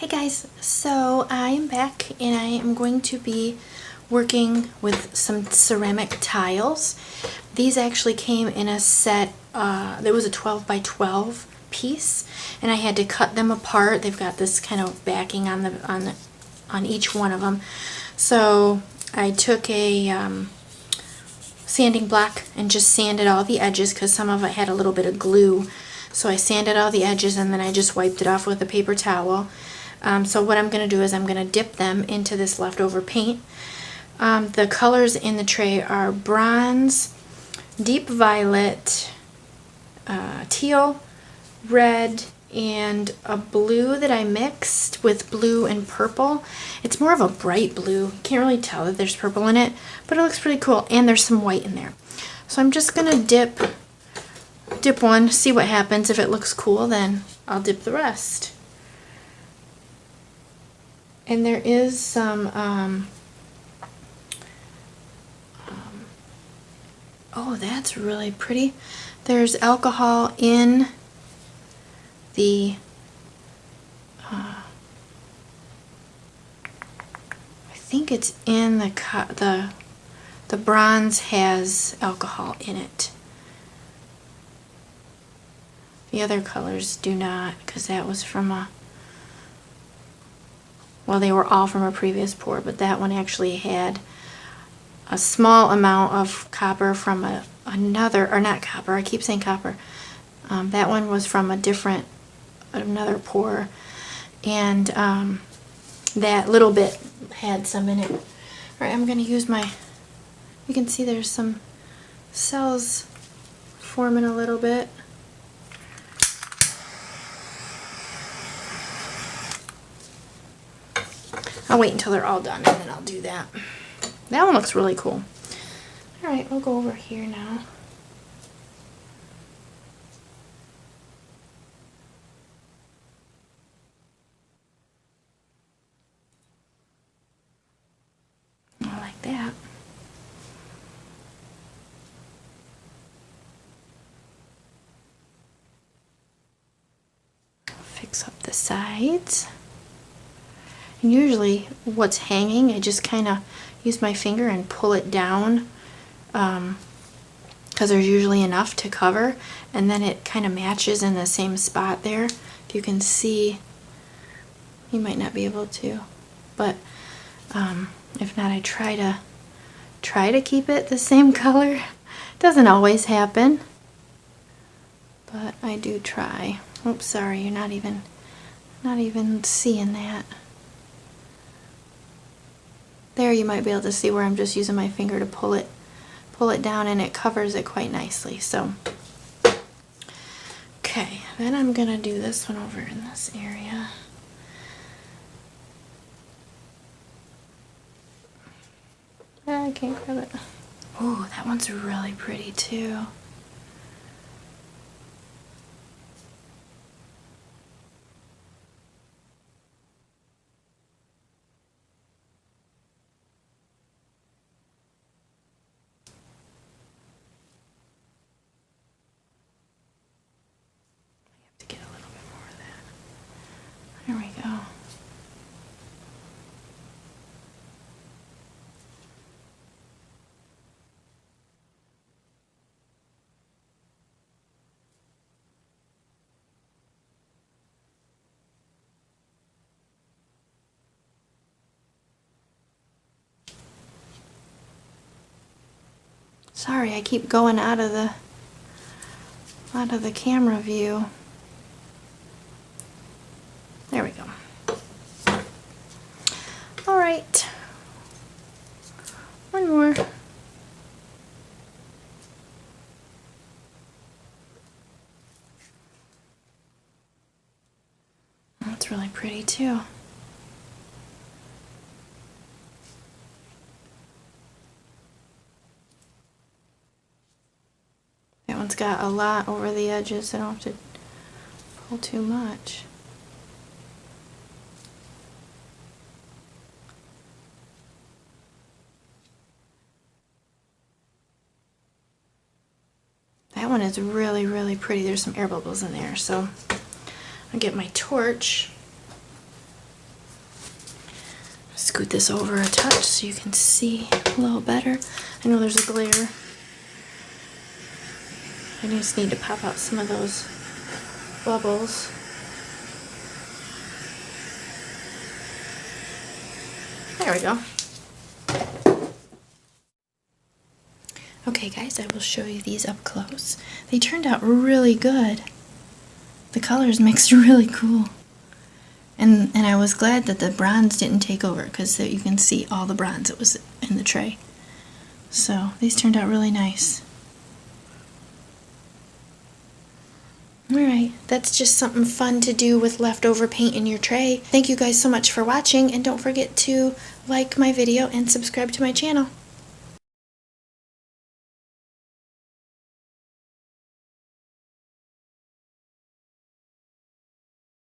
Hey guys, so I am back and I am going to be working with some ceramic tiles. These actually came in a set, there was a 12 by 12 piece and I had to cut them apart. They've got this kind of backing on each one of them. So I took a sanding block and just sanded all the edges because some of it had a little bit of glue. So I sanded all the edges and then I just wiped it off with a paper towel. So what I'm going to do is I'm going to dip them into this leftover paint. The colors in the tray are bronze, deep violet, teal, red, and a blue that I mixed with blue and purple. It's more of a bright blue. You can't really tell that there's purple in it, but it looks pretty cool, and there's some white in there. So I'm just going to dip one, see what happens. If it looks cool, then I'll dip the rest. And there is some, oh, that's really pretty. There's alcohol in the, I think it's in the bronze has alcohol in it. The other colors do not, because that was from a, well, they were all from a previous pour, but that one actually had a small amount of copper from another, or not copper, I keep saying copper. That one was from another pour, and that little bit had some in it. Alright, I'm going to use my, you can see there's some cells forming a little bit. I'll wait until they're all done and then I'll do that. That one looks really cool. Alright, we'll go over here now. I like that. Fix up the sides. And usually what's hanging, I just kind of use my finger and pull it down because there's usually enough to cover, and then it kind of matches in the same spot there. If you can see, you might not be able to, but if not, I try to keep it the same color. Doesn't always happen, but I do try. Oops, sorry, you're not even seeing that. There you might be able to see where I'm just using my finger to pull it down, and it covers it quite nicely. So, okay, then I'm gonna do this one over in this area. I can't grab it. Oh, that one's really pretty too. There we go. Sorry, I keep going out of the camera view. There we go. All right. One more. That's really pretty too. That one's got a lot over the edges, so I don't have to pull too much. That one is really, really pretty. There's some air bubbles in there, so I'll get my torch scoot this over a touch so you can see a little better. I know there's a glare. I just need to pop out some of those bubbles. There we go. Okay guys, I will show you these up close. They turned out really good. The colors mixed really cool. And I was glad that the bronze didn't take over, because you can see all the bronze that was in the tray. So these turned out really nice. Alright, that's just something fun to do with leftover paint in your tray. Thank you guys so much for watching, and don't forget to like my video and subscribe to my channel.